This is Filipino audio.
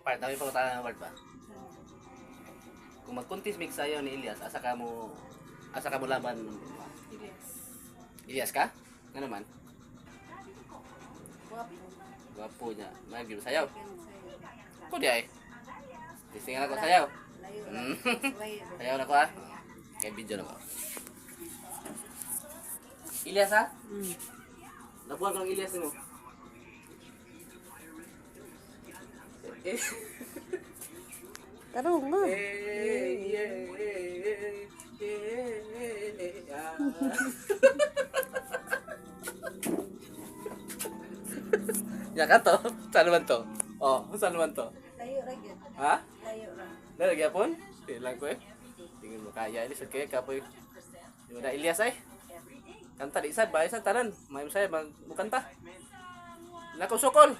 Part, dami pa ko tayo ng part ba? Kung mag-contest mix sa'yo ni Elias, asa ka mo laban? Yes. Elias ka? Ano naman? Guwapo. Gwapo niya. Mag-give sayaw. Second sa'yo. Ako di ay. Tisingan ako sayaw. Layo Mm. lang. Layo. Sayaw na ko ah. Kaya video na ko. Elias ha? Nabuhan kang Elias mo. Eh, Tarong nga. Ya ka to? Saan naman to? Oh, saan naman to? Layo ra gyud. Ha? Layo ra. Lalagyan po? Tilang ko eh. Tingin mo kaya Elias. Okay, kapoy. Di mo na Elias ay. Kanta di sad, bayas sa tanan. May masaya, magkanta. Lako sukol.